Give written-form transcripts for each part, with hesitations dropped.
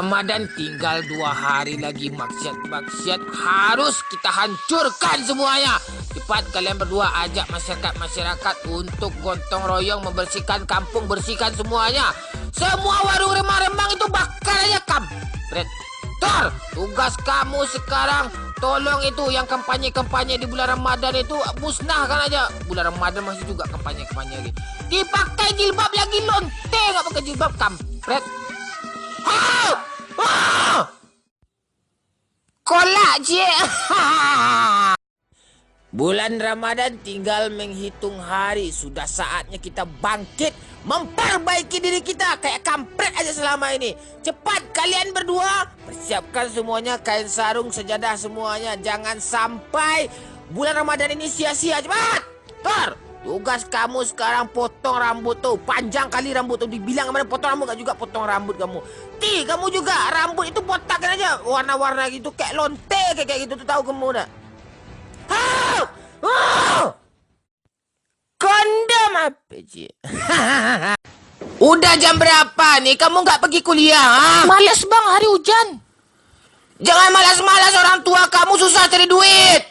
Ramadan tinggal 2 hari lagi. Maksiat-maksiat harus kita hancurkan semuanya. Cepat kalian berdua ajak masyarakat untuk gotong royong membersihkan kampung, bersihkan semuanya. Semua warung remang-remang itu bakar aja, kampret. Tor, tugas kamu sekarang tolong itu yang kampanye-kampanye di bulan Ramadan itu musnahkan aja. Bulan Ramadan masih juga kampanye-kampanye lagi. Dipakai jilbab lagi, lonte nggak pakai jilbab, kampret. Kolak je. Bulan Ramadan tinggal menghitung hari. Sudah saatnya kita bangkit, memperbaiki diri kita. Kayak kampret aja selama ini. Cepat kalian berdua persiapkan semuanya, kain sarung, sejadah semuanya. Jangan sampai bulan Ramadan ini sia-sia. Cepat Tor, tugas kamu sekarang potong rambut tuh. Panjang kali rambut tuh. Dibilang kemana potong rambut, gak juga potong rambut kamu. Kamu juga rambut itu botakin aja. Warna-warna gitu kayak lonte, kayak gitu tuh, tahu kamu dah. Kondom apa je? Udah jam berapa nih? Kamu nggak pergi kuliah? Ha? Malas bang, hari hujan. Jangan malas-malas, orang tua kamu susah cari duit.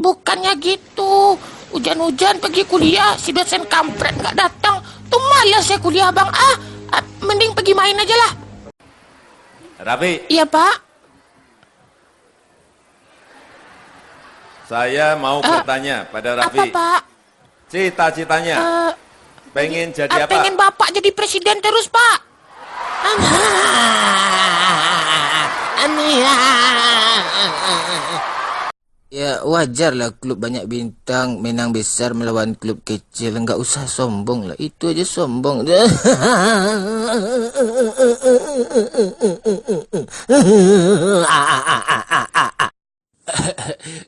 Bukannya gitu. Hujan-hujan pergi kuliah, si dosen kampret nggak datang. Tuh malas ya kuliah bang. Mending pergi main aja lah. Raffi. Iya pak. Saya mau bertanya pada Raffi. Apa pak? Cita-citanya pengen jadi apa? Pengen bapak jadi presiden terus pak. Ya wajar lah klub banyak bintang menang besar melawan klub kecil. Nggak usah sombong lah, itu aja sombong.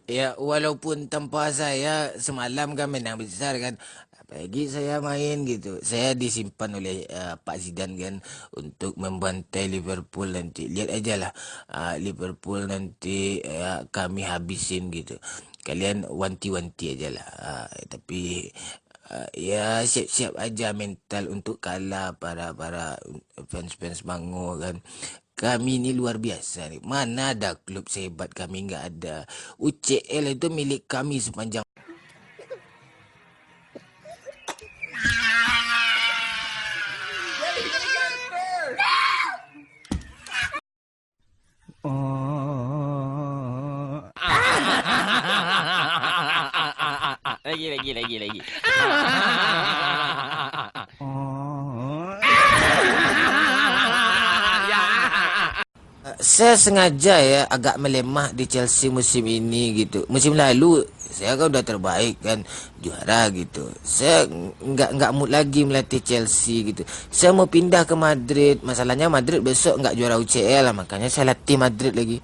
Ya walaupun tanpa saya semalam kan menang besar kan. Apalagi saya main gitu. Saya disimpan oleh Pak Zidane kan untuk membantai Liverpool nanti. Lihat aja lah Liverpool nanti kami habisin gitu. Kalian wanti-wanti aja lah. Tapi ya siap-siap aja mental untuk kalah para fans-fans Mangu kan. Kami ini luar biasa nih. Mana ada klub sehebat kami, nggak ada. UCL itu milik kami sepanjang. Lagi. Saya sengaja ya agak melemah di Chelsea musim ini gitu. Musim lalu saya kan udah terbaik kan, juara gitu. Saya nggak mood lagi melatih Chelsea gitu. Saya mau pindah ke Madrid. Masalahnya Madrid besok nggak juara UCL lah, makanya saya latih Madrid lagi.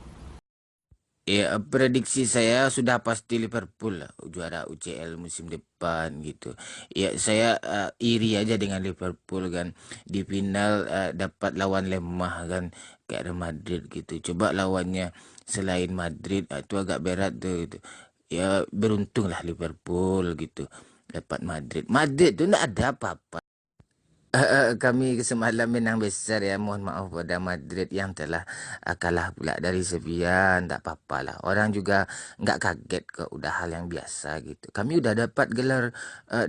Ya, prediksi saya sudah pasti Liverpool lah juara UCL musim depan gitu. Ya, saya iri aja dengan Liverpool kan. Di final dapat lawan lemah kan, kayak Real Madrid gitu. Coba lawannya selain Madrid itu agak berat tuh gitu. Ya, beruntunglah Liverpool gitu. Dapat Madrid. Madrid tuh enggak ada apa-apa. Kami semalam menang besar ya. Mohon maaf pada Madrid yang telah kalah pula dari Sevilla. Tak apa-apa lah. Orang juga nggak kaget kok. Udah hal yang biasa gitu. Kami udah dapat gelar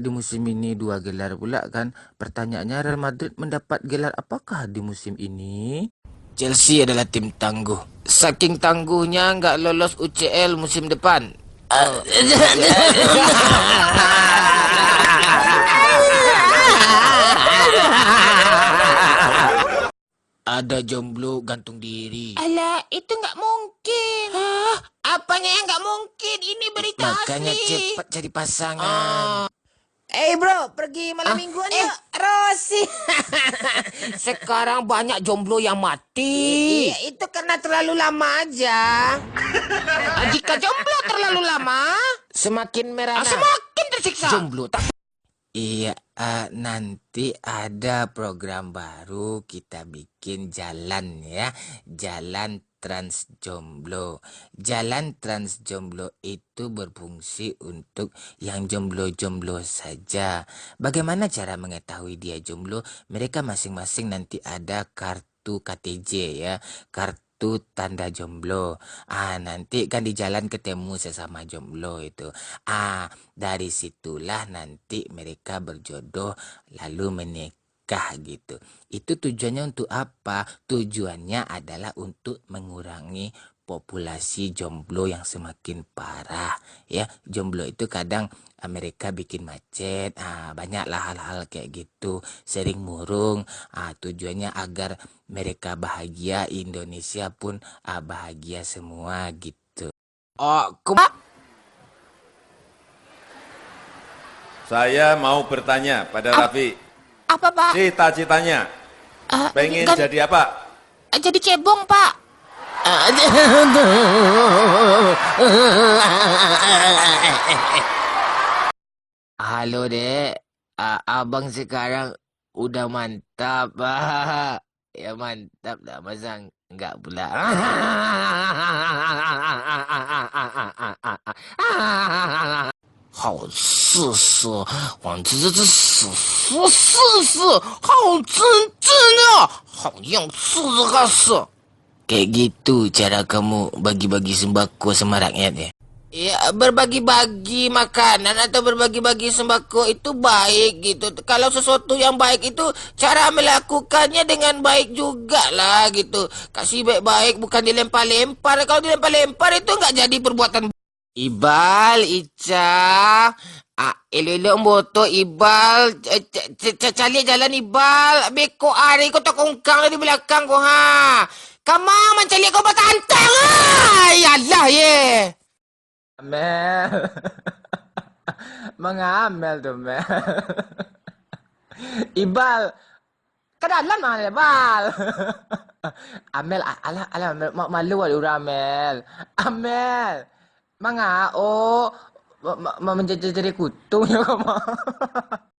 di musim ini 2 gelar pula kan. Pertanyaannya, Real Madrid mendapat gelar apakah di musim ini? Chelsea adalah tim tangguh. Saking tangguhnya nggak lolos UCL musim depan. Ada jomblo gantung diri. Alah, itu nggak mungkin. Hah? Apanya yang nggak mungkin? Ini berita Makanya asli. cepat cari pasangan. Bro, pergi malam mingguan yuk. Rosi. Sekarang banyak jomblo yang mati. Iya, itu karena terlalu lama aja. Jika jomblo terlalu lama, Semakin merana. semakin tersiksa. Jomblo tak. Iya, nanti ada program baru kita bikin jalan ya. Jalan Trans Jomblo. Jalan Trans Jomblo itu berfungsi untuk yang jomblo-jomblo saja. Bagaimana cara mengetahui dia jomblo? Mereka masing-masing nanti ada kartu kartu KTJ ya, kartu tanda jomblo. Nanti kan di jalan ketemu sesama jomblo itu. Dari situlah nanti mereka berjodoh lalu menikah gitu. Itu tujuannya untuk apa? Tujuannya adalah untuk mengurangi populasi jomblo yang semakin parah ya. Jomblo itu kadang mereka bikin macet, banyaklah hal-hal kayak gitu, sering murung. Tujuannya agar mereka bahagia, Indonesia pun bahagia semua gitu. Saya mau bertanya pada Raffi. Apa, Pak? Cita-citanya pengen kan- jadi apa? Jadi cebong, Pak. Halo dek, abang sekarang udah mantap. Ya mantap dah, masa enggak pula. 好试试，我这死试试，好真啊，好像试试看试。Kayak gitu cara kamu bagi-bagi sembako sama rakyat ya? Ya, berbagi-bagi makanan atau berbagi-bagi sembako itu baik gitu. Kalau sesuatu yang baik itu cara melakukannya dengan baik juga lah gitu. Kasih baik-baik bukan dilempar-lempar. Kalau dilempar-lempar itu nggak jadi perbuatan. Ibal, Ica. Elok boto Ibal. Cari jalan Ibal. Beko ari kau tak kongkang di belakang kau ha. Kamu mencari kau bertantang ah. Yalah ye. Mel. Mengamel tuh Mel. Ibal. Ke dalam mana Ibal? Amel, alah Amel, malu ada Amel. Amel. Mengenai menjadi kutu ya kamu.